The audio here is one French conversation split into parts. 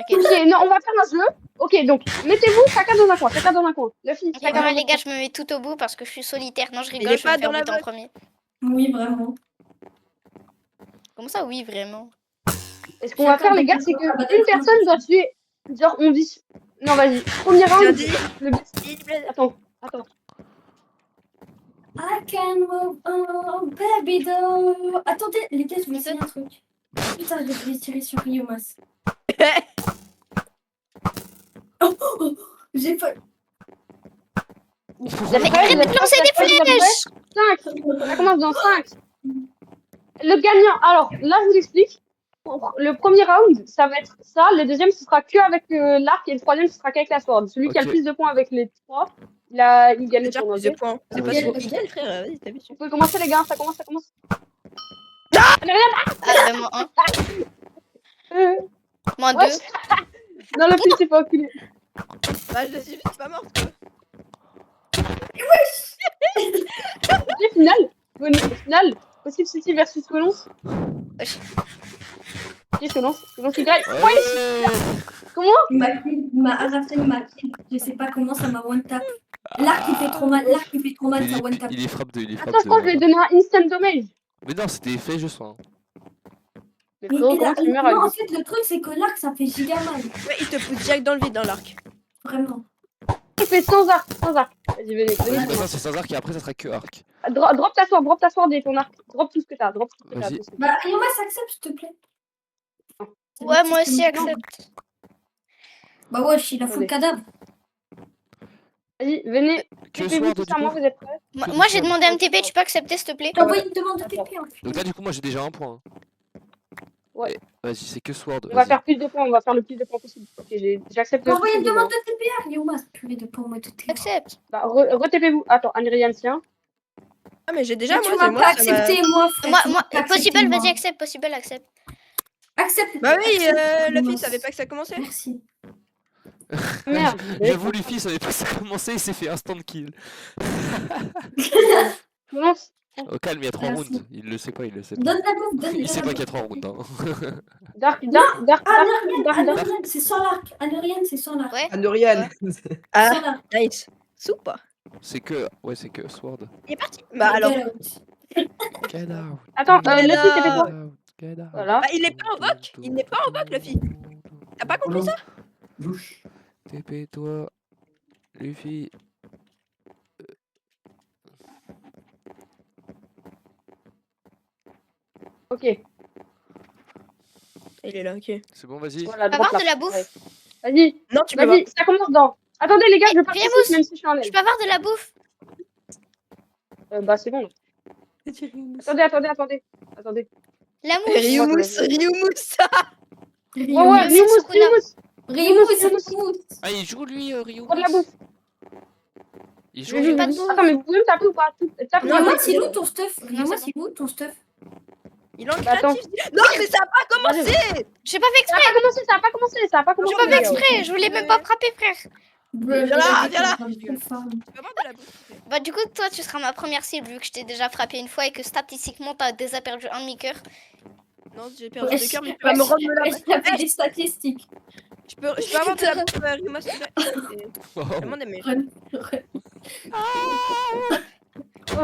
Ok, non, on va faire un jeu. Ok, donc, mettez-vous chacun dans un coin, chacun dans un coin. Luffy, Ok, chacun moi, dans les un gars, coin. je me mets tout au bout parce que je suis solitaire. Non, je il rigole, est je vais pas me faire dans la buter en botte. premier. Oui, vraiment. Comment ça, oui, vraiment? Et ce qu'on va faire, les gars, c'est que une personne doit tuer. Genre, on dit. Non, vas-y. Premier Bien round. dit. Le but. Attends. I can move on, baby doll. Attendez, les gars, je vais essayer un truc. Putain, je vais tirer sur Ryomas. Oh, j'ai pas. Mais arrête de lancer des flèches! 5. Ça commence dans 5. Le gagnant. Alors, là, je vous explique. Le premier round, ça va être ça. Le deuxième, ce sera que avec l'arc. Et le troisième, ce sera qu'avec la sword. Celui qui a le Ok. plus de points avec les 3, il gagne le Déjà tournoi. plus de Ok. points. C'est pas Vas-y. subtil, frère. Vas-y, t'as vu. Vous pouvez commencer, les gars. Ça commence. Ah, vraiment, un. Moins Ouais. 2. Non, le fils, c'est pas enculé. Bah, je suis juste pas morte, quoi. Ok, finale. Possible City versus Colons. Wesh. Ok, Colons qui gagne. Ouais. Comment? Ma Arafel m'a kill. Je sais pas comment ça m'a one tap. L'arc il fait trop mal, ça one tap. Il est frappe 2, il est frappe Attends, je crois que je 2. vais donner un instant damage. Mais non, c'était effet, je sens. Mais frérot, comment tu meurs avec Non, en fait, le truc c'est que l'arc ça fait giga mal. Ouais, il te pousse direct dans le vide dans l'arc. Vraiment. Il fait sans arc. Vas-y, venez. Vas-y, ça c'est sans arc et après ça sera que arc. Drop ta sword et ton arc. Drop tout ce que t'as. Vas-y. Bah, Ryomas, accepte s'il te plaît. Ouais, moi aussi, accepte. Bah, wesh, il a full cadavre. Vas-y, venez. Que TP-vous sword tous du à moi, coup. vous êtes prêts? Moi, j'ai demandé à MTP, tu peux accepter, s'il te plaît? T'as envoyé une demande de TP en fait. Donc là du coup moi j'ai déjà un point. Ouais. Et- Vas-y, c'est que sword. On va Vas-y. faire plus de points, on va faire le plus de points possible. Ok, j'accepte. T'as envoyé une tout, demande de TP à Ryomas. Purée de pour moi de TP. Accepte. Bah, re-TP-vous. Attends, Anrian, tiens. Ah, mais j'ai déjà, Mais moi, tu c'est m'as moi. pas ça m'a- accepté, moi, frère. Moi, tu m'as pas accepté, Possible, moi. vas-y, accepte, Possible, accepte. Accepte. Bah oui, Accepte, Luffy Ryomas. savait pas que ça commençait. Merci. Merde. J'avoue Luffy savait pas que ça commençait, il s'est fait instant kill. Commence. Au calme, il y a 3 Merci. rounds. Il le sait pas, il le sait pas. Donne la bouffe, donne Il sait la pas qu'il y a bouffe. 3 rounds. Hein. Dark. Anurian, c'est sans l'arc. Anurian, c'est sans l'arc. Ouais. Andorian. Sans Ah, l'arc. nice. Soupe. C'est que. Ouais, c'est que sword. Il est parti. Bah alors. Get out. Get out. Attends, Get Luffy, out, TP-toi. get out. Voilà. Bah, il est pas en voc. Il n'est pas en voc, Luffy. T'as pas compris ça? Louche. TP-toi, Luffy. Ok. Il est là, ok. C'est bon, vas-y. Voilà, Pas drop voir de là. la bouffe. Vas-y, Non, tu peux pas. vas-y, ça commence dans. Attendez, les gars, je Eh, participe Priamos, même si je suis en Je l'aile. peux avoir de la bouffe? Bah, c'est bon. Attendez. La mousse. Ryumous. Ouais, Ryumous. Ah, il joue lui, Ryu. Prends de la bouffe. Il Je joue. joue. pas de bouffe. Attends, mais vous pouvez me taper ou pas? Tape-moi. Ryomas, il est où ton stuff? Non, Ryomas, c'est il est où ton stuff? Il est en Bah, attends. créatif. Non, mais ça a pas commencé. J'ai pas fait Ça exprès. a pas commencé. J'ai pas fait exprès. Je voulais même pas frapper, frère. Viens là. Tu peux avoir de la bouffe. Bah, du coup, toi, tu seras ma première cible vu que je t'ai déjà frappé une fois et que statistiquement, t'as déjà perdu un demi-cœur. Non, j'ai perdu de cœur, mais tu vas me rendre la bouffe. Il fait des statistiques. Je peux avoir de la bouffe, Ryumous, s'il te plaît. Oh. Demande mais.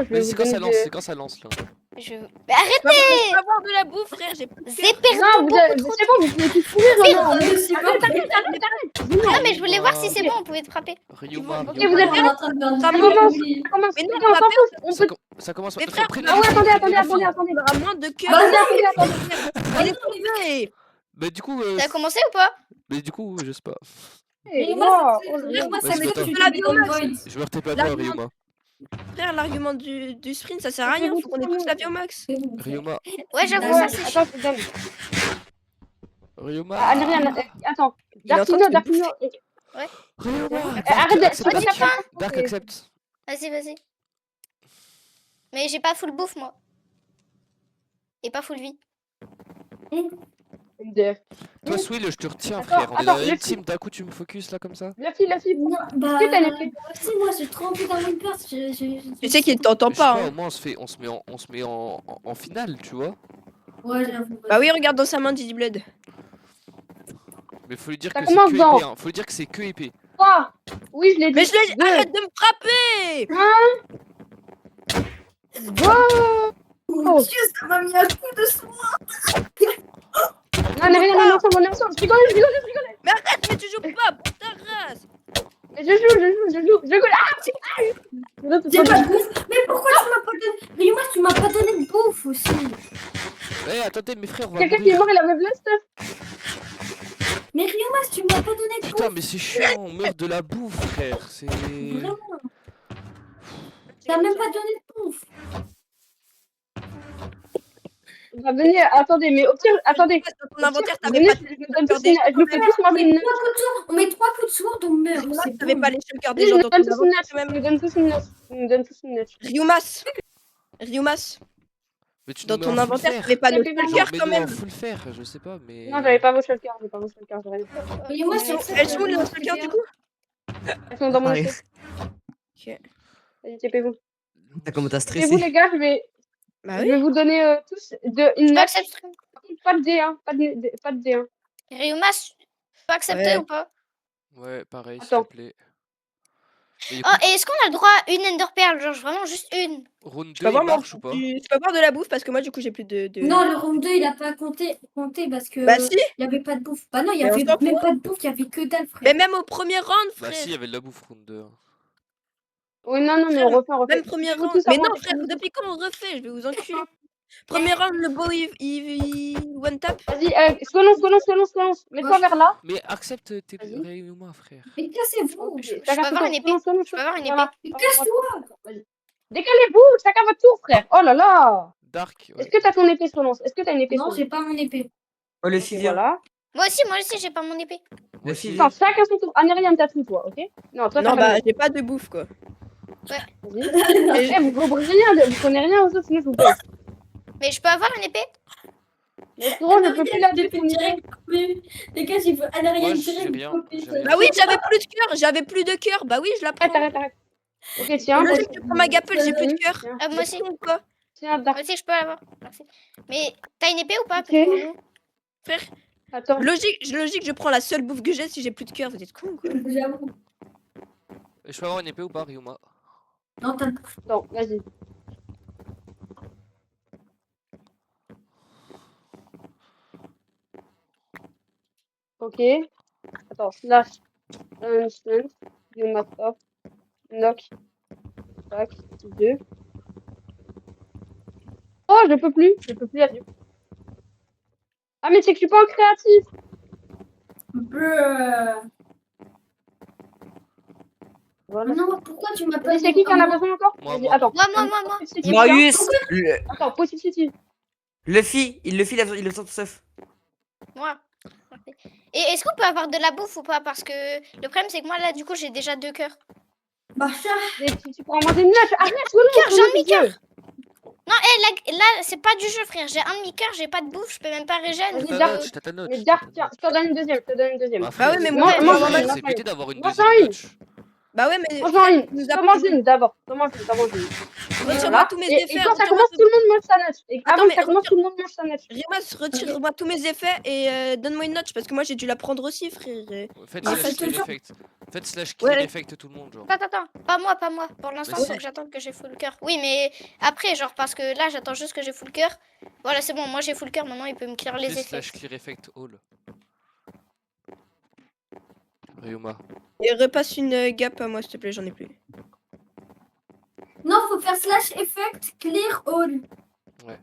Vas-y, quand ça lance, c'est quand ça lance là. Mais Je arrête, peux avoir de la bouffe, frère. J'ai plus de cœur. j'ai perdu Non, beaucoup trop. c'est bon, vous pouvez tous courir maintenant. Non, mais je voulais voir si c'est bon, on pouvait te frapper. Ryuma, Ok, vous êtes Ryuma. prêts? Ça commence. Mais non, Les on gars, va on s'en fout. On Ça peut. Ça commence. Mais Attends, frère, prenez Ah ouais, Luffy, attendez. prenez Luffy. Il aura moins de cœur. Vas-y. Il est privé. Bah, du coup. Ça a commencé ou pas? Mais du coup, je sais pas. Ryomas, Vas-y, ça attends. tu l'as mis dans le void. Je me retapé à toi, Ryuma. Frère, l'argument du sprint, ça sert à rien. Faut qu'on ait tous la vie au max. Ryuma. Ouais, j'avoue, ça c'est chiant. Attends, je te donne. Ryuma. Adrien, attends. Il est en train de Darkino. Ryuma. Arrête de. Accepte, Vas-y, Dark. Dark accepte. Vas-y. Mais j'ai pas full bouffe, moi. Et pas full vie. Toi, Swill, je te retiens, Attends, frère. On est dans attends, la même Luffy. team. D'un coup, tu me focus là comme ça. Luffy. Non, bah. Qu'est-ce que t'as laissé? Si, moi, j'ai trop envie d'un one burst. Tu sais qu'il t'entend Je sais pas. pas, Hein. au moins, on se met en finale, tu vois. Ouais, j'avoue. Bah oui, regarde dans sa main, Didi Blade. Mais faut lui dire Ça que c'est commence que dans- épée, hein. Faut lui dire que c'est que épée. 3. Oui, je l'ai dit. Mais je l'ai... 2. Arrête de me frapper. Go. Mon Dieu, ça m'a mis un coup de soin. Non, on est rien, on est ensemble, on est ensemble. Je rigole, je rigole, je rigole. Mais arrête, mais tu joues pas, putain race. Mais je joue. Ah, J'ai pas de bouffe. Mais pourquoi tu m'as pas donné... Ryuma, tu m'as pas donné de bouffe aussi. Eh, attendez, mes frères, on va quelqu'un qui est mourir. mort, il avait blast. Mais Ryuma, tu m'as pas donné de Putain, bouffe. mais c'est chiant, on meurt de la bouffe, frère. C'est. Vraiment. T'as même pas donné de bouffe. On va venir, attendez, mais au pire, attendez. Dans ton inventaire, t'avais Venez, pas... je me donne tous une- je me fais tous On moi met une 3 coups de sourde. On met 3 coups de sourde, on meurt. Ryumas, C'est t'avais bon. pas les shulkers des Vas-y, je gens me dans donne ton tous une inventaire note. Je même. me donne tous une note. Je me donne tous une note. Ryumas, Mais tu dans nous mets ton en full inventaire, fer. t'avais pas nos Mets-nous en shulkers quand Mets-nous en même. full fer, je sais pas, mais. Non, j'avais pas vos shulkers, j'ai pas vos shulkers, j'ai rien. Ryuma, Elles sont c'est où les shulkers du coup? Elles sont dans mon Allez. dossier. Ok. Vas-y, tapez-vous. Putain, comment t'as Tapez-vous, stressé? les gars, je vais Bah je oui. vais vous donner tous une Tu peux note. accepter ce truc? Pas de D1, pas de D1. Ryumas, tu peux accepter Ouais. ou pas? Ouais, pareil, s'il Attends. te plaît. Mais Oh, et est-ce qu'on a le droit à une Ender Pearl? Genre vraiment juste une? round 2, Je peux il avoir marche ou pas? je peux avoir de la bouffe parce que moi du coup j'ai plus de... Non, le round 2, il a pas compté parce que Bah si. il y avait pas de bouffe. Bah non, il y Mais on avait s'en même pas de bouffe, il y avait que dalle, frère. Mais même au premier round, Bah frère. si, il y avait de la bouffe round 2. Oui, non, mais on refait. Même premier Vous round. tous Mais avoir non, des frère, points de depuis quand on refait? Je vais vous enculer. Premier round, le beau, il one tap. Vas-y, Skolons. Mets-toi vers là. Mais accepte tes Vas-y. Réunions, frère. Mais cassez-vous. Ok, Je peux chacun avoir son une tour. épée? Skolons, Je peux avoir une vers là. Mais casse-toi. Vas-y. Décalez-vous, chacun votre tour, frère. Oh là là. Dark, Est-ce ouais. que t'as ton épée, Skolons? Est-ce que t'as une épée, Non, Skolons? j'ai pas mon épée. Oh, le Ok, fille vient. voilà. Moi aussi, j'ai pas mon épée. Le fille Attends, vient. chacun son tour. Ah, n'est rien, t'as tout, toi, ok? Non, toi, Non, t'as bah pas de j'ai pas de bouffe quoi. Vas-y. Eh, vous comprenez rien, vous connaissez rien aux autres, sinon je vous baisse. Mais je peux avoir une épée? Mais frérot, je peux plus la J'ai fait direct. Mais les gars, j'ai fait un arrière Moi, j'ai direct. rien, couper, j'ai ça. rien. Bah oui, j'avais plus de cœur. Bah oui, je la prends. Arrête. Ok, tiens. Logique, je prends ma gapelle, j'ai plus de cœur. Tiens, Moi aussi. Con, quoi. tiens, Moi aussi, je peux l'avoir. Merci. Mais t'as une épée ou pas? Ok. Pour nous Frère, Attends. logique, je prends la seule bouffe que j'ai si j'ai plus de cœur. Vous êtes con quoi. J'avoue. Et je peux avoir une épée ou pas, Ryuma? Non, t'as Attends, vas-y. Ok. Attends, slash. Instant. You must off. Knock. Tac. 2. Oh, je peux plus là-dessus. Ah, mais c'est que je suis pas en créatif. Bruh. Voilà. Non, pourquoi tu m'as pas Mais c'est qui en a besoin encore? Moi, Vas-y, moi. attends. Moi. Positive, Marius, Attends, positive. le fille, il le sent tout seuf. Moi. Et est-ce qu'on peut avoir de la bouffe ou pas? Parce que le problème, c'est que moi, là, du coup, j'ai déjà 2 cœurs. Bah, ça. Mais tu pourras manger une note. Arrête, J'ai un demi-cœur. jeu. Non, là, c'est pas du jeu, frère. J'ai un demi-cœur, j'ai pas de bouffe, je peux même pas régène. Vas-y, T'as Dark. ta note, t'as ta note. Mais t'as Dark, ta tiens, note. je te donne une deuxième. Bah, Bah ouais, frère, mais c'est- moi, moi, c'est- j'en ai c'est une. pété d'avoir une Moi, deuxième j'en ai une. notch. Bah ouais, mais. Moi, j'en ai une. nous T'en apprends- manges une d'abord. T'en manges une. Retire-moi Voilà. tous mes Et effets. quand ça retire-moi commence, tous- tout le monde mange sa note. Et Attends, avant que mais ça commence, tout le monde mange sa note. Rimas, retire-moi tous mes effets et donne-moi une note parce que moi j'ai dû la prendre aussi, frère. Faites Ah, slash faites clear ça. effect. Faites slash clear Ouais. effect tout le monde, genre. Attends. Pas moi. Pour l'instant, Mais faut si. que j'attende que j'ai full cœur. Oui, mais après, genre, parce que là, j'attends juste que j'ai full cœur. Voilà, c'est bon, moi j'ai full cœur, maintenant il peut me clear les Fais effets. slash clear effect all. Ryuma. Et repasse une gap à moi, s'il te plaît, j'en ai plus. Non, faut faire slash effect clear all. Ouais.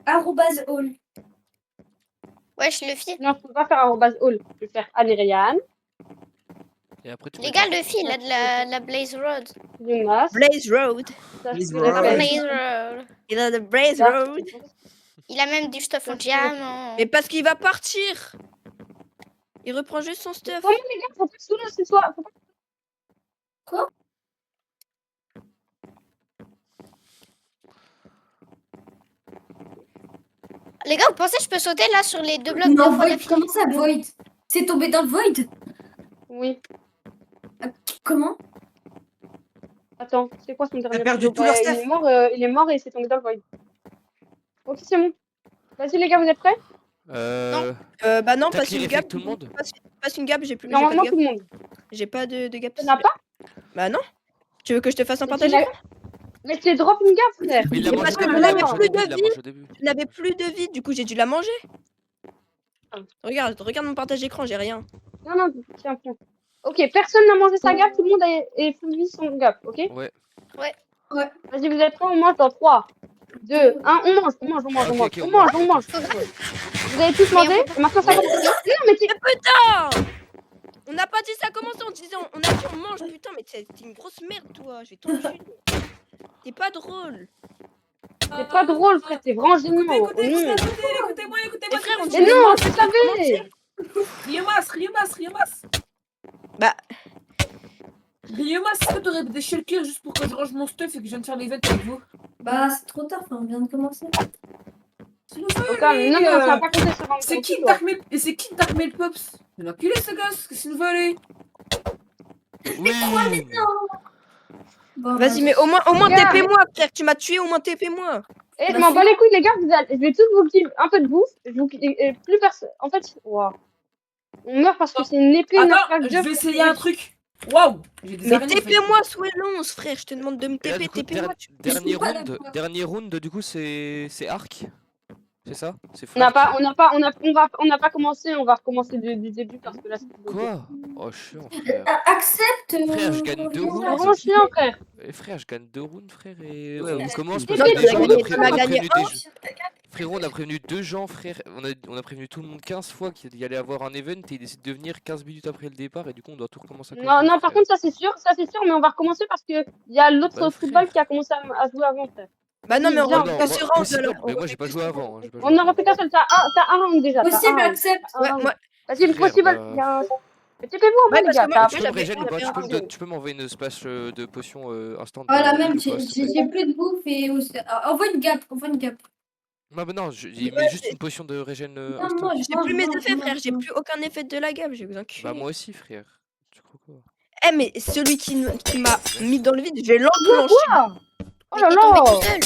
Arrobase all. Wesh, Luffy. Non, je peux pas faire arrobase all. Je vais faire Anériane, Et après, tu Les mets gars, ta- Luffy, il a de la Blaze Road. Jonas. Blaze Road. Blaze je Road. vais faire Blaze Road. Il a de Blaze Dark. Road. Il a même du stuff en diamant. Mais parce qu'il va partir. Il reprend juste son stuff. Comment les gars, faut pas sous ce soir. Faut pas- Les gars, vous pensez que je peux sauter là sur les 2 blocs Non, de fois Void, comment ça, Void? C'est tombé dans le Void? Oui. Comment? Attends, c'est quoi son dernier perdu pseudo? tout leur Bah, stuff. il est mort et il s'est tombé dans le void. Ok, c'est bon. Vas-y les gars, vous êtes prêts? Bah non, T'as passe une clearé gap. avec tout le monde? Passe une gap, j'ai pas Normalement de tout gap. le monde. J'ai pas de gap. T'en as pas? Bah non. Tu veux que je te fasse un Mais partage tu l'as- écran? Mais tu drop une gaffe, frère. Mais il l'a Mais mangé parce que au vous début, n'avez il l'a mangé au plus début, de il l'a vie. mangé au début. Je n'avais plus de vie, du coup j'ai dû la manger. Ah. Regarde mon partage écran, j'ai rien. Non, tiens. Ok, personne n'a mangé sa gaffe, tout le monde est full vie son gaffe, ok? Ouais. Vas-y, vous êtes prêts? On mange dans 3, 2, 1, on mange. Ok, ok, On mange. Vous avez tous mangé? Et maintenant ça commence. Non, mais tu... Putain! On n'a pas dit ça commence, on disait on a dit on mange, putain, mais t'es une grosse merde toi, je vais t'enculer. T'es pas drôle. C'est pas drôle, frère, t'es vraiment génial. Écoutez-moi, Les frères, on Mais dit mais non, mange, je putain, savais. Riomas. Bah, Riomas, est-ce que t'aurais des shulkers juste pour que je range mon stuff et que je vienne faire l'event avec vous? Bah, c'est trop tard, enfin, on vient de commencer. S'il vous Au plaît, calme. Non, ça va pas compter sur un C'est qui toi. Dark Pops? Il a enculé ce gosse, qu'est-ce qu'il nous veut aller? Oui. Bon, vas-y, mais au moins Gars. TP-moi, frère, tu m'as tué, au moins TP-moi. Eh, je m'en bats les couilles, les gars, je vais tous vous give un peu de bouffe. Plus personne. En fait, waouh. On meurt parce que c'est une épée, une Attends, attaque je vais essayer un truc. Waouh! J'ai des Mais araignées, TP-moi, Sway Lance, frère, je te demande de me Et là, TP, du coup, TP-moi. dernier round, du coup, c'est Arc. C'est ça? C'est On n'a Flash. on n'a pas commencé, on va recommencer du début parce que là c'est Quoi? Oh, chiant, frère. Accepte. Frère, je gagne 2 C'est rounds. vraiment chiant, frère. Eh, frère, je gagne 2 rounds, frère, et Ouais, on ouais. commence Non, parce que tu déjà, as on a gagné, prévenu, tu as gagné Frérot, on a prévenu 2 gens, frère. On a prévenu tout le monde 15 fois qu'il y allait avoir un event et il décide de venir 15 minutes après le départ et du coup, on doit tout recommencer à Non, compter, par frère. contre, ça c'est sûr, mais on va recommencer parce que il y a l'autre Bah, football frère. qui a commencé à jouer avant, frère. Bah non, mais on Viens, refait pas ce moi, round possible, alors. mais moi, j'ai pas joué avant. Hein, j'ai pas joué On en avant. refait qu'un seul, t'as un round déjà. t'as un Possible, round. accepte. Un Ouais, round. moi, Vas-y, Frère, possible. bah. Il y a un... Mais TP-vous en bas, Ouais, les parce gars. que moi, t'as- Tu peux me j'avais- régène ou pas? j'avais- Tu peux m'envoyer une splash de potion instant Voilà, dans le même, build ou pas, s'il te plaît? j'ai plus de bouffe et envoie une gap, Non, bah non, il met juste une potion de régène Non, instant. moi, j'ai plus mes effets, frère, j'ai plus aucun effet de la gamme, j'ai besoin de Bah, moi aussi, frère. Tu crois quoi? Eh, mais celui qui m'a mis dans le vide, je vais l'enclencher. Quoi? Oh Mais là t'es tombé là. tout seul.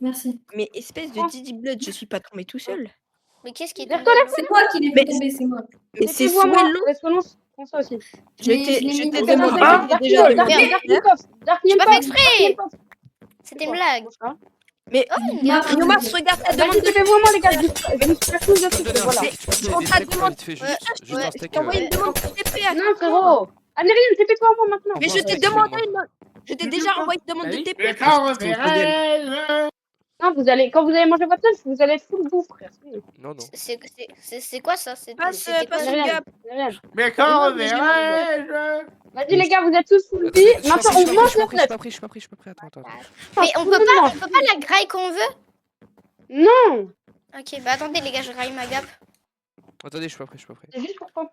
Merci. Mais espèce de Didi Blood, je suis pas tombé tout seul. Mais qu'est-ce qui est Vers tombé toi, là C'est moi qui l'ai Mais- fait tomber, c'est moi. Mais c'est TP-vous à moi. Swello. Laisse-moi prends ça aussi. Je l'ai t'ai mis demandé, dans il un était déjà Dark demandé. Dark J'ai pas fait Dark exprès. Dark C'était une blague. Mais Oh, une gaffe. Yomas, regarde ta demande Vas-y, de TP-vous à moi, les gars. Je me suis fait plus de Tu peux trucs, donner un voilà. steak, tu peux je donner des suis en train de steaks, demander- vite fait, Ouais, juste ouais, un Je steak. t'ai envoyé une demande de TP à Non, frérot. Adrien, TP-toi à moi maintenant. Mais je Envoie un t'ai steak, demandé fais-moi. Je t'ai déjà envoyé une demande de TP. Non, quand vous allez manger votre lunch, vous allez être full bouffe, frère. Non, non. C'est quoi ça? C'était Passe quoi une ça? Rien. gap. Rien. Mais quand reverrai-je? Vas-y, les gars, vous êtes tous full Attends, vie. je suis Maintenant, pas on prêt, mange je suis notre pas lunch. prêt, je suis pas prêt. Attends. Mais on peut pas la graille qu'on veut? Non. Ok, bah attendez les gars, je raille ma gap. Attendez, je suis pas prêt. C'est juste pour toi.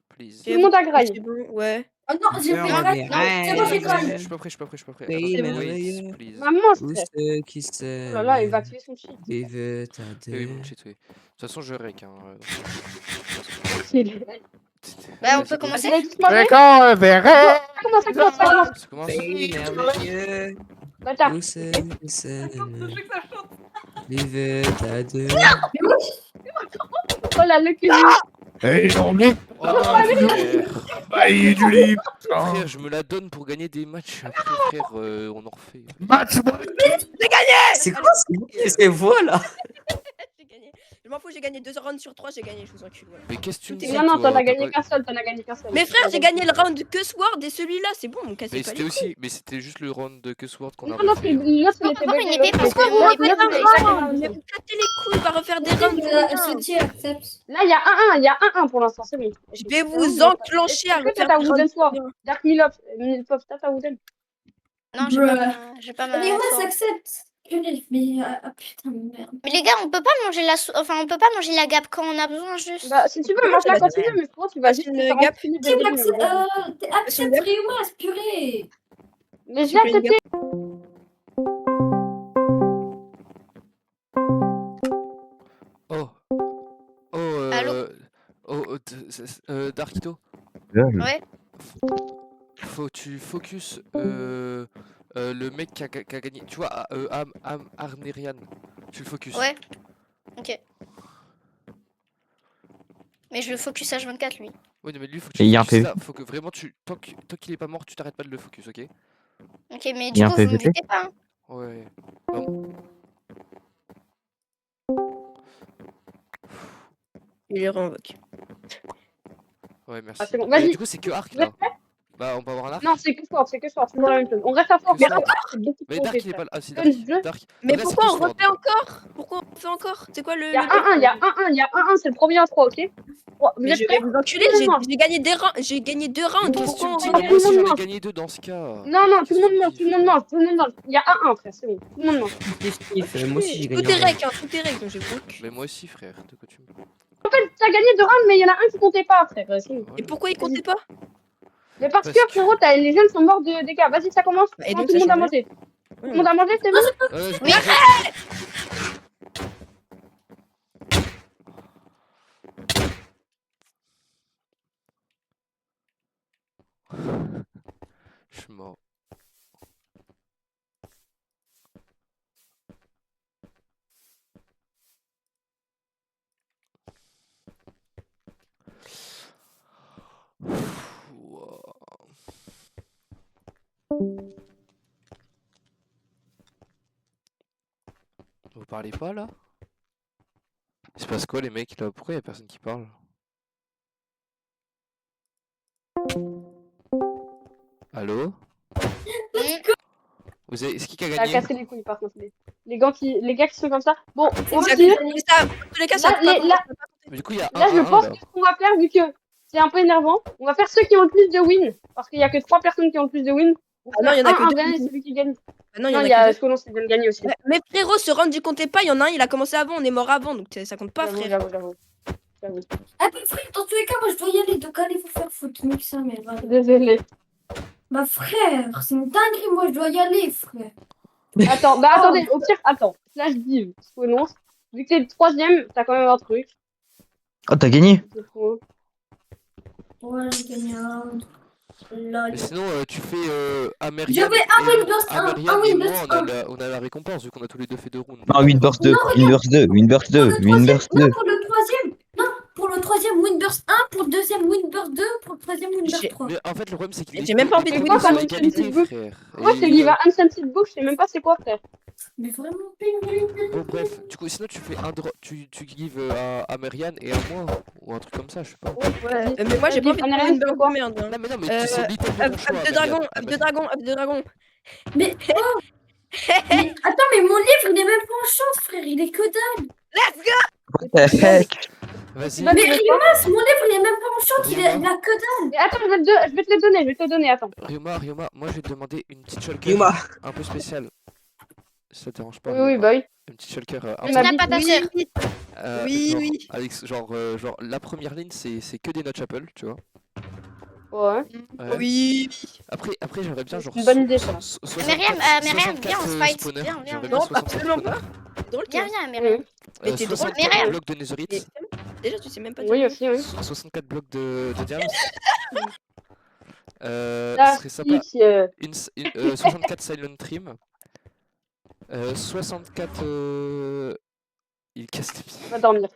Please. Tout le monde a graille. C'est bon, ouais. Oh non, j'ai fait graille. C'est bon, j'ai graille. Je suis pas prêt. Attends, Pays wait, merveilleux. please. Maman, Tous frère. ceux qui Oh s'aiment. là là, il va tuer son shit. Vivent à Eh oui, deux. mon cheat, oui. De toute façon, je rec. Hein. Bah on peut commencer? Vous allez tous manger? quand reverrai? Commence. Ça commence. Pays merveilleux. Bâtard. Tous ceux qui s'aiment. Vivent à deux. Oh là, le cul. Et j'en ai Oh, frère. baillé du lit. Frère, je me la donne pour gagner des matchs. Après, frère, on en refait. Match C'est quoi ces voix là? J'ai gagné. Je m'en fous, j'ai gagné 2 rounds sur 3, j'ai gagné, je vous encule. Voilà. Mais qu'est-ce que tu me dis? Non, non, toi t'en as T'as gagné pas- qu'un seul. Mais frère, j'ai gagné le round que Sword et celui-là, c'est bon, mon cassez Mais pas c'était les couilles. aussi, mais c'était juste le round de Sword qu'on a Non, non, refait. hein. l'autre, il On était peut avoir une bugué, épée parce l'autre, que il mon était épée, bugué. Mais vous cassez les couilles, on va refaire des rounds. Associé, accepte. Là, il y a un pour l'instant, c'est bon. Je vais vous enclencher à Est-ce que refaire t'as des Wooden rounds. Sword? Dark Milpop, t'as Wooden? Non, j'ai pas ma Mais moi, sword. s'accepte. Mais putain, merde. Mais les gars, on peut pas manger on peut pas manger la gap quand on a besoin juste. Bah, si tu veux, mange-la quand tu veux, mais pour tu vas juste Une te faire gap. enculer dès Team le début. accepte Riomas, purée. Mais j'ai accepté. Oh. Allô Darkito. Ouais. Faut tu focus le mec qui a gagné. Tu vois, Arnerian. Tu le focus. Ouais. Ok. Mais je le focus H24 lui. Oui, non, mais lui, faut que Et tu il y a un focuses PV. là. Faut que vraiment tu. Tant qu'il est pas mort, tu t'arrêtes pas de le focus, ok? Ok, mais Il y du a un coup, vous me PVP. butez pas. Hein. Ouais. Il le réinvoque. Ouais, Ah, merci. c'est bon. Mais Vas-y. du coup, c'est que arc là. Bah, on peut avoir un arc. Non, c'est que sport, toujours la même chose. On reste à fort, Que mais sport. Dark, c'est beaucoup Mais trop Dark, OP, il est pas frère. là. Ah, si, Gun Dark. 2, Dark. Mais Donc là, c'est pourquoi que on Sword. refait encore? Pourquoi on refait encore? C'est quoi le. Il y a 1-1, il y a 1-1, il y a 1-1, c'est le premier à 3, ok? Vous Mais êtes je prêts? vais vous enculer, Tout le monde j'ai gagné des rounds. J'ai gagné 2 rounds. Mais qu'est-ce que tu Pourquoi me on dis? mange. Mais moi aussi, Tout le j'en ai monde gagné 2 dans ce cas. Non, non, tout le Qu'est-ce monde que tu mange, dis, tout le monde mange, tout le monde mange. Il y a 1-1, frère, c'est bon. Tout le monde mange. Moi aussi j'ai Tout gagné. est rec, hein, tout est rec, donc j'ai bloqué. Mais moi aussi, frère. De quoi tu me parles? En fait, t'as gagné 2 rounds, mais il y en a un qui comptait pas, frère. C'est bon. Et Voilà. pourquoi il comptait pas? Mais parce Parce que, que- frérot, les jeunes sont morts de dégâts. Vas-y, ça commence. Bah, et Quand donc, tout le ça monde a change mangé. Tout le monde a mangé, c'est bon? Je peux Mais manger. Je suis mort. Ouah. Vous parlez pas là? Il se passe quoi les mecs là? Pourquoi y a personne qui parle? Allô? Vous avez... C'est qui a Ça a gagné? cassé les couilles, par contre. Les gars qui sont comme ça. Bon, Mais aussi, ça, dans tous les cas, ça Là, a pas les- compté. là- Mais du coup, il y a là, je 1-1 pense là. que ce qu'on va faire, vu que c'est un peu énervant, on va faire ceux qui ont le plus de wins. Parce qu'il y a que 3 personnes qui ont le plus de wins. Ah non, il y en a que 2. 1-1 et celui qui gagne. Ah non, Non, il il y y en a a que 2. Scolon qui vient de gagner aussi. Mais frérot, ce round du comptait pas, il y en a un, il a commencé avant, on est mort avant, donc ça compte pas, frère. J'avoue. Ah, mais frère, dans tous les cas, moi je dois y aller, donc allez vous faire foutre, mieux que ça, mais voilà. Désolé. Bah frère, c'est une dinguerie, moi je dois y aller, frère. Attends, bah attendez, au pire, attends. Flash div, Scolon. Vu que t'es le 3ème, t'as quand même un truc. Oh, t'as gagné? C'est faux. Ouais, j'ai gagné un. Lol. Mais sinon, tu fais Je Amerian. vais un et- Winburst 1, Amerian un et moi, Winburst on a 1. on a la récompense vu qu'on a tous les deux fait 2 rounds. Non, Winburst 2, Winburst 2, Winburst 2, Pour le troisième, Winburst non, 2. pour le troisième. Non, pour le troisième Winburst 1, pour le deuxième Winburst 2, pour le troisième Winburst 3. Mais en fait, le problème, c'est qu'il J'ai même pas envie de C'est vous quoi dire ça, ça. Unscented Book? frère. Moi, je te Et, dis, va Unscented Book, je sais même pas c'est quoi, frère. Mais vraiment, Bon, bref, du coup, sinon, tu fais un drop, tu gives à Marian et à moi, ou un truc comme ça, je sais pas. Ouais, mais moi j'ai pas envie de On a prendre rien une fait, burst quoi. de merde. Hein. Non, mais c'est littéralement ton choix, Up de Marian. dragon, Ah, up bah, de dragon, up de dragon. Mais oh mais, attends, mais mon livre, il est même pas en chance, frère, il est que dalle. Let's go! What the heck? Vas-y. Bah, Mais tu veux Riomas, mon livre, il est même pas en chance, il a que dalle. Mais attends, je vais te le donner, attends. Ryoma, moi je vais te demander une petite shulker Ryoma. un peu spéciale. Si ça te dérange pas. Oui, Ryoma. bah oui. Une petite shulker un Mais peu. ma N'a bite, pas ta Oui, sœur. oui. Oui, genre, oui. Avec genre la première ligne c'est que des notch apple, tu vois. Ouais. Ouais. Oui. Après j'aimerais bien genre. C'est une bonne idée, ça. Myriam, Myriam, viens, on se fight. Spawner. Viens. J'aimerais bien Non, 64 absolument spawners. pas. Drôle, Viens, toi. viens, Myriam. Oui, Mais t'es drôle, 64 Myriam. blocs de netherite. Déjà, tu sais même pas oui dire. aussi, oui. 64 blocs de diams. Là, Ce serait sympa. si, 64 silent trim. 64. Il casse les pieds. on va dormir.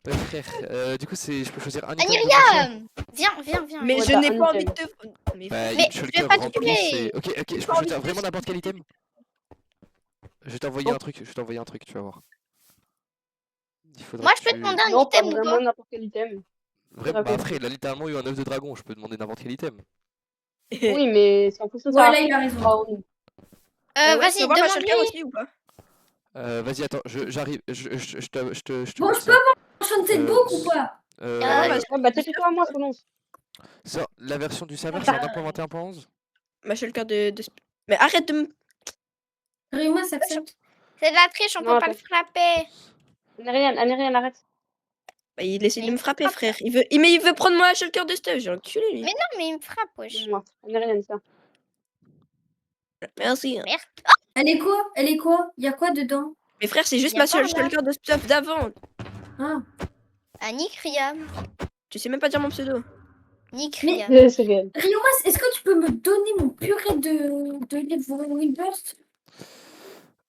Ouais, frère. Du coup, je peux choisir un item. Myriam, viens. Mais Ouais, je t'as n'ai un pas envie item. de te. Mais Bah, Mais une je vais shulker pas te remplie, tuer. c'est. Ok, je peux pas envie choisir de vraiment n'importe quel item. Je vais t'envoyer un truc, tu vas voir. Il faudra Moi, que je peux tu- demander un Non, pas item ou vraiment pas? n'importe quel item. Vraiment, bah Ok. après, il a littéralement eu un œuf de dragon, je peux demander n'importe quel item. Oui, mais c'est en fonction de Ouais, ça. là, il a raison. Vas-y, tu vas voir ma shulker demande-lui. aussi ou pas? Vas-y, attends, j'arrive, je te Bon, montre je ça. Enchanted Book ou pas? Ouais, bah t'es à moi, Solon. Ça, la version du serveur, c'est en 1.21.11. Ma shulker de. Mais arrête de me. Riomas s'accepte. C'est de la triche, on Non, peut pas le attends. frapper. Rien, arrête. Bah, il essaie de Il me me frapper, frappe. frère. Mais il veut prendre moi la shulker de stuff. J'ai enculé, lui. Mais non, mais il me frappe, wesh. Moi, rien, ça. Merci. hein. Merde. Elle est quoi? Elle est quoi? Il y a quoi dedans? Mais frère, c'est juste Y a ma pas shulker de stuff d'avant. Ah. Ah, Nick Riam. Tu sais même pas dire mon pseudo. Nick Mais- Riam. C'est réel. Riomas, est-ce que tu peux me donner mon purée de livre Winburst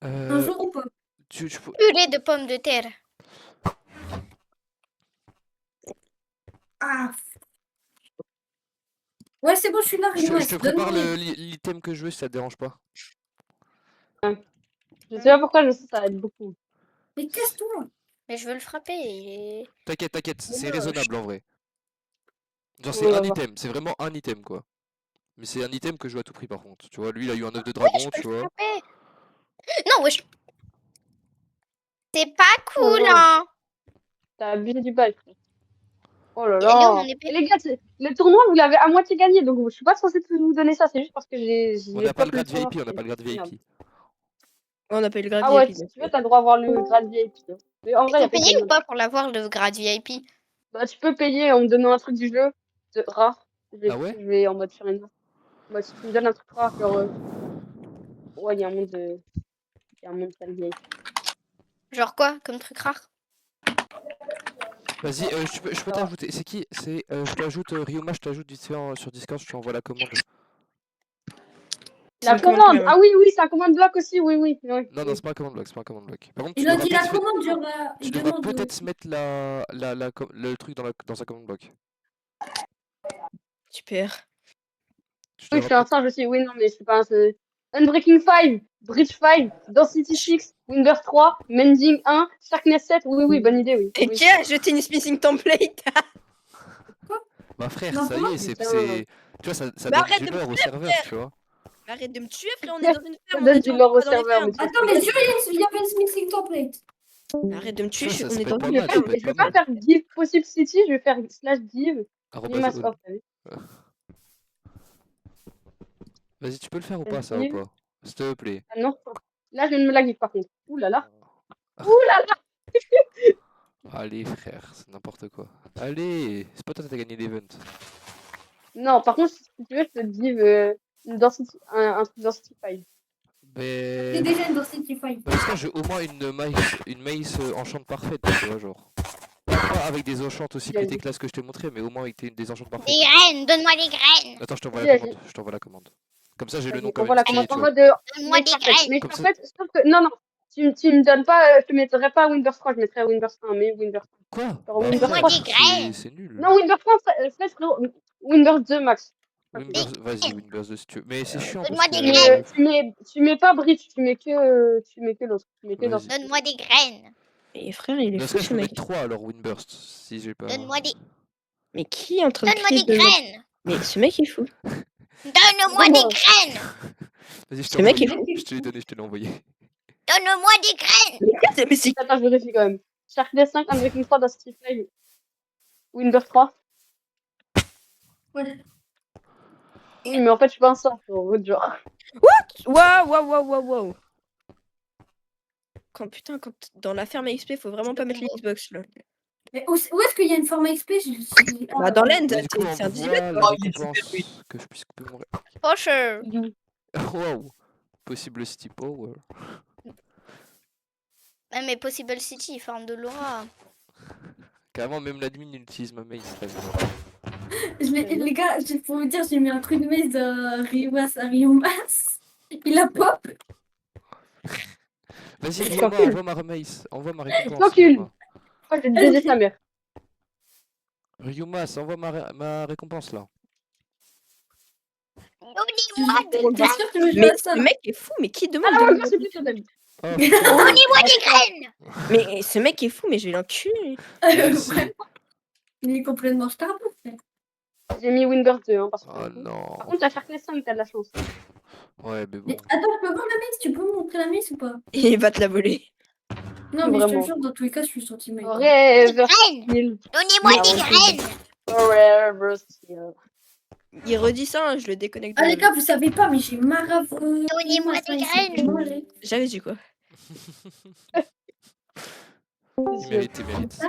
un Euh, jour ou pas? Purée de pommes de terre. Ah. Ouais, c'est bon, je suis là, Je Rinoise. te prépare Donne-moi. l'item que je veux si ça te dérange pas. Je sais pas pourquoi, je sais que ça aide beaucoup. Mais casse-toi. Mais je veux le frapper. T'inquiète, c'est Dommage. raisonnable en vrai. Genre Oui, c'est on un va voir. item, c'est vraiment un item quoi. Mais c'est un item que je veux à tout prix par contre. Tu vois, lui il a eu un œuf de Oui, dragon, je peux tu le vois. frapper. Non, wesh. C'est pas Oh cool, là. hein. T'as abusé du bail, frère. Oh là Elle est où là. mon Et épée? les gars, le tournoi, vous l'avez à moitié gagné, donc je suis pas censée vous donner ça, c'est juste parce que On j'ai n'a pas le top le grade tournoi. VIP, on n'a pas le grade Merde. VIP. On a pas eu le grade Ah ouais, VIP. si donc, tu veux, t'as le droit à avoir le grade VIP. Hein. Mais en Il vrai, y faut a pas de payer ou demande. pas pour l'avoir, le grade VIP? Bah, tu peux payer en me donnant un truc du jeu rare. Ah ouais? Je vais en mode faire une. Bah, si tu me donnes un truc rare, genre. Ouais, il y a un monde de. Il y a un monde de VIP. Genre quoi, comme truc rare? Vas-y, je peux Ça va. t'ajouter. C'est qui? C'est. Je t'ajoute Ryoma, je t'ajoute vite fait sur Discord, je t'envoie la commande. c'est La une commande commande! carrément. Ah oui, oui, c'est un commande bloc aussi, oui, oui. Oui, Non, oui. c'est pas un command block, c'est pas un command block. Par contre, Il a dit la commande, genre. tu Il devras demande. peut-être se mettre le truc dans un command block. Super. Tu Oui, je devras suis un peut-être. singe aussi, oui, non, mais je suis pas un. Unbreaking 5, Bridge 5, Density 6, Windburst 3, Mending 1, Sharkness 7, oui, oui, bonne idée, oui. Et Oui. qui a jeté une spacing template? Bah frère, Non, ça y comment? est, c'est. Putain. Tu vois, ça Mais donne arrête du de me lore au tuer, serveur, tu vois. Arrête de me tuer, frère, on est dans une Ça ferme, on donne a du dit on lore au va pas dans les serveur, fermes. mais Attends, mais il y avait une mixing template. Arrête de me tuer, Tu vois, ça on est peut dans être pas une mal, ça ferme. peut Je être vais pas pas mal. faire div possible city, je vais faire /div Arrobase limace all. off, t'as vu? Vas-y, tu peux le faire ou pas, ça, ou Div. pas? S'il te plaît. Ah non, là, je viens de me laguer par contre. Ouh là là. Ouh là là. Allez, frère, c'est n'importe quoi. Allez, c'est pas toi qui as gagné l'event. Non, par contre, si tu veux, je peux te div un truc density 5. C'est Mais. déjà une density 5. Bah, parce que j'ai au moins une mace enchante parfaite, tu vois, genre. Pas avec des enchantes aussi Vas-y. pété classe que je t'ai montré, mais au moins avec des enchantes parfaites. Des graines, donne-moi des graines. Attends, je t'envoie Vas-y, la vas-y. commande. Je t'envoie la commande. Comme ça, j'ai le nom Vas-y, comme t'envoies la NXT, commande tu en vois. mode Donne-moi mais des parfait. graines. Mais Comme ça. parfait, sauf que non, non. Tu me donnes pas, je te mettrai pas Windows 3, je mettrai Windows 1, mais Windows 1. Quoi? Genre Bah Windows Donne-moi 3, des frère, graines. c'est nul. non, Windows 3, fais frérot, Windows 2 max. Winburst, vas-y, Winburst 2 si tu veux. Mais c'est chiant Donne-moi parce des que. graines. Tu mets pas Bridge, tu mets que l'autre. Tu mets que dans Vas-y. Donne-moi des graines. Et frère, il est Dans ce fou cas, je ce peux mec. mettre 3 alors Winburst si j'ai pas. Donne-moi des... Mais qui est en train de Donne-moi crier des de... graines. Mais ce mec est fou. Donne-moi Bon, des graines. Vas-y, je Ce t'ai mec est envoyé. fou. Je te l'ai donné, je te l'ai envoyé. Donne-moi des graines. Mais c'est... Attends, je vérifie quand même. Sharkness 5, Unbreaking 3, Density 5, Windows 3. Ouais. Oui, mais en fait, je suis pas un sort, genre. Waouh, waouh, waouh, waouh, waouh. Quand dans la ferme XP, faut vraiment pas mettre les Xbox là. Mais où est-ce qu'il y a une forme XP? Bah dans l'end, Mais du coup, c'est un 18. envoie la récompense que je puisse couper mon. Oh, sure. Waouh! Possible City Power. Ah, mais Possible City, forme de l'aura. Carrément, même l'admin utilise ma mail. Les gars, pour vous dire, j'ai mis un truc de maze de Riomas à Riomas. Il a pop. Vas-y, C'est Ryoma, cool. envoie ma récompense. Envoie ma récompense. Tranquille. Ryoma. Moi, je vais te baiser sa mère. Ryoma, envoie ma récompense là. Donnez-moi des Bien graines. sûr que tu veux jouer Mais à ça. ce mec est fou, mais qui demande Ah de ouais, lui merci donner- plus d'amis. Oh, Donnez-moi des graines. Mais ce mec est fou, mais je vais l'enculer. merci. Il est complètement star. J'ai mis Windows 2, hein, parce que. Oh non. Par contre, la Sharkness 5, t'as de la chance. Ouais, mais Mais bon. attends, je peux voir la maze? Tu peux me montrer la maze ou pas? Il va te la voler. Non, mais je te Vraiment. le jure, dans tous les cas, je suis sur Teammate. Des Forever graines. still. Donnez-moi Mais des on graines. Forever still. Il redit ça, hein, je le déconnecte. de Ah les la- gars, vous savez pas, mais j'ai Marav. Donnez-moi des graines. J'avais dit quoi? Il mérite, il mérite.